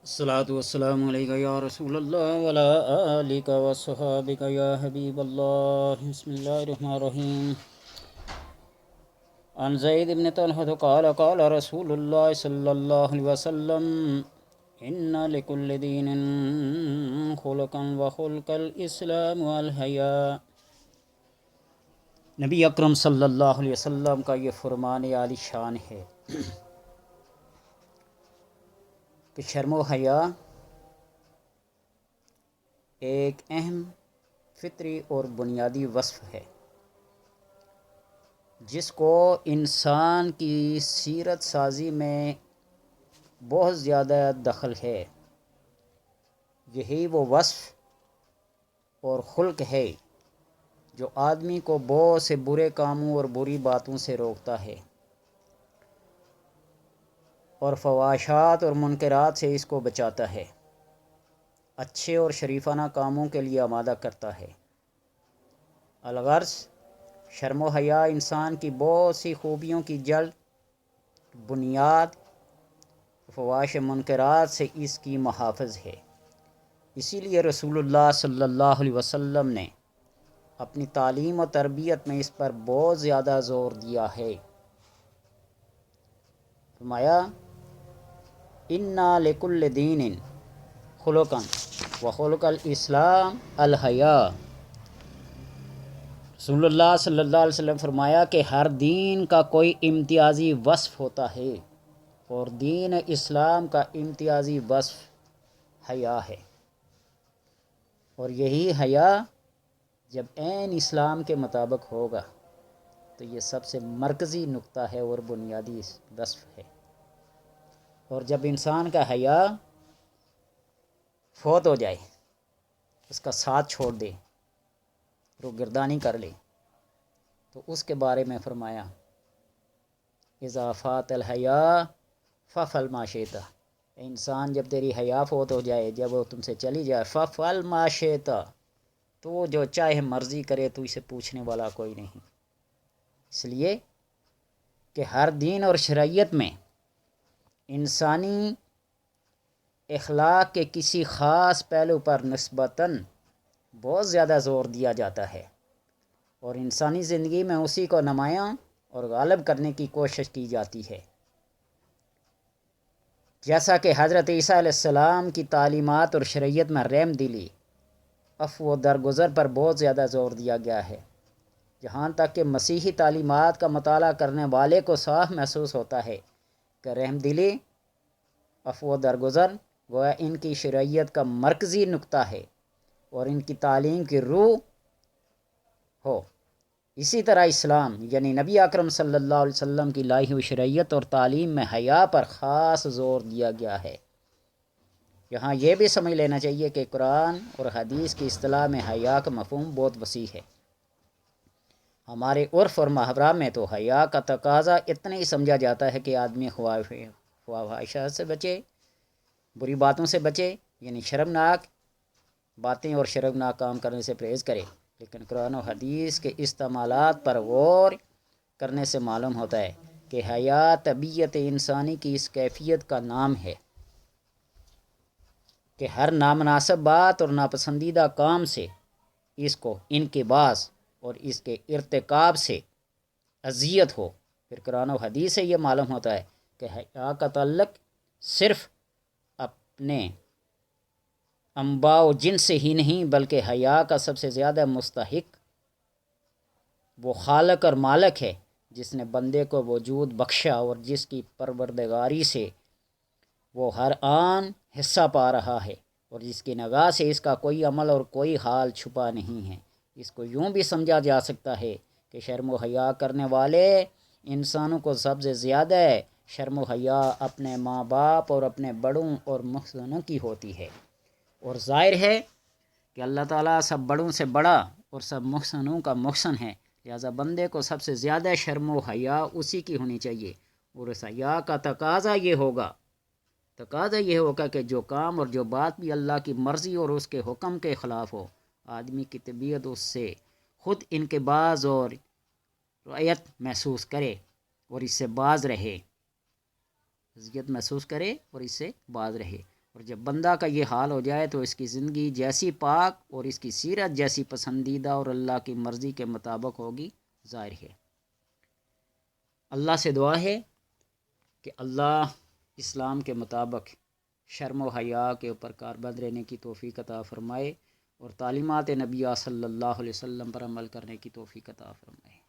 الصلاة والسلام علیکہ یا رسول اللہ وعلی آلک وصحابک یا حبیب اللہ. بسم اللہ الرحمن الرحیم. عن زید بن طلحة قال قال رسول اللہ صلی اللہ علیہ وسلم ان لکل دین خلقا وخلق الاسلام والحیاء. نبی اکرم صلی اللہ علیہ وسلم کا یہ فرمان عالی شان ہے کہ شرم و حیا ایک اہم فطری اور بنیادی وصف ہے جس کو انسان کی سیرت سازی میں بہت زیادہ دخل ہے. یہی وہ وصف اور خلق ہے جو آدمی کو بہت سے برے کاموں اور بری باتوں سے روکتا ہے اور فحاشات اور منکرات سے اس کو بچاتا ہے، اچھے اور شریفانہ کاموں کے لیے آمادہ کرتا ہے. الغرض شرم و حیا انسان کی بہت سی خوبیوں کی جڑ، بنیاد، فحش منکرات سے اس کی محافظ ہے. اسی لیے رسول اللہ صلی اللہ علیہ وسلم نے اپنی تعلیم و تربیت میں اس پر بہت زیادہ زور دیا ہے. فرمایا انا لکل دین خلقا وخلق الاسلام الحیا. رسول اللہ صلی اللہ علیہ وسلم فرمایا کہ ہر دین کا کوئی امتیازی وصف ہوتا ہے اور دین اسلام کا امتیازی وصف حیا ہے. اور یہی حیا جب عین اسلام کے مطابق ہوگا تو یہ سب سے مرکزی نقطہ ہے اور بنیادی وصف ہے. اور جب انسان کا حیا فوت ہو جائے، اس کا ساتھ چھوڑ دے، روگردانی کر لے، تو اس کے بارے میں فرمایا اذا فات الحیا ففعل ما شئت. انسان جب تیری حیا فوت ہو جائے، جب وہ تم سے چلی جائے، ففعل ما شئت، تو جو چاہے مرضی کرے، تو اسے پوچھنے والا کوئی نہیں. اس لیے کہ ہر دین اور شریعت میں انسانی اخلاق کے کسی خاص پہلو پر نسبتاً بہت زیادہ زور دیا جاتا ہے اور انسانی زندگی میں اسی کو نمایاں اور غالب کرنے کی کوشش کی جاتی ہے. جیسا کہ حضرت عیسیٰ علیہ السلام کی تعلیمات اور شریعت میں رحم دلی، عفو و درگزر پر بہت زیادہ زور دیا گیا ہے، جہاں تک کہ مسیحی تعلیمات کا مطالعہ کرنے والے کو صاف محسوس ہوتا ہے کہ رحم دلی، عفو و درگزر گویا ان کی شریعت کا مرکزی نقطہ ہے اور ان کی تعلیم کی روح ہو. اسی طرح اسلام یعنی نبی اکرم صلی اللہ علیہ وسلم کی لائی ہوئی شریعت اور تعلیم میں حیا پر خاص زور دیا گیا ہے. یہاں یہ بھی سمجھ لینا چاہیے کہ قرآن اور حدیث کی اصطلاح میں حیا کا مفہوم بہت وسیع ہے. ہمارے عرف اور محاورہ میں تو حیا کا تقاضا اتنا ہی سمجھا جاتا ہے کہ آدمی خواہشات سے بچے، بری باتوں سے بچے، یعنی شرمناک باتیں اور شرمناک کام کرنے سے پرہیز کرے. لیکن قرآن و حدیث کے استعمالات پر غور کرنے سے معلوم ہوتا ہے کہ حیا طبیعت انسانی کی اس کیفیت کا نام ہے کہ ہر نامناسب بات اور ناپسندیدہ کام سے اس کو انقباض اور اس کے ارتکاب سے اذیت ہو. پھر قرآن و حدیث سے یہ معلوم ہوتا ہے کہ حیا کا تعلق صرف اپنے انباء و جن سے ہی نہیں بلکہ حیا کا سب سے زیادہ مستحق وہ خالق اور مالک ہے جس نے بندے کو وجود بخشا اور جس کی پروردگاری سے وہ ہر آن حصہ پا رہا ہے اور جس کی نگاہ سے اس کا کوئی عمل اور کوئی حال چھپا نہیں ہے. اس کو یوں بھی سمجھا جا سکتا ہے کہ شرم و حیا کرنے والے انسانوں کو سب سے زیادہ شرم و حیا اپنے ماں باپ اور اپنے بڑوں اور محسنوں کی ہوتی ہے. اور ظاہر ہے کہ اللہ تعالیٰ سب بڑوں سے بڑا اور سب محسنوں کا محسن ہے، لہذا بندے کو سب سے زیادہ شرم و حیا اسی کی ہونی چاہیے. اور اس حیا کا تقاضا یہ ہوگا کہ جو کام اور جو بات بھی اللہ کی مرضی اور اس کے حکم کے خلاف ہو، آدمی کی طبیعت اس سے خود انقباض اور رعایت محسوس کرے اور اس سے باز رہے، اذیت محسوس کرے اور اس سے باز رہے. اور جب بندہ کا یہ حال ہو جائے تو اس کی زندگی جیسی پاک اور اس کی سیرت جیسی پسندیدہ اور اللہ کی مرضی کے مطابق ہوگی ظاہر ہے۔ اللہ سے دعا ہے کہ اللہ اسلام کے مطابق شرم و حیا کے اوپر کاربند رہنے کی توفیق عطا فرمائے اور تعلیمات نبیہ صلی اللہ علیہ وسلم پر عمل کرنے کی توفیق عطا فرمائے۔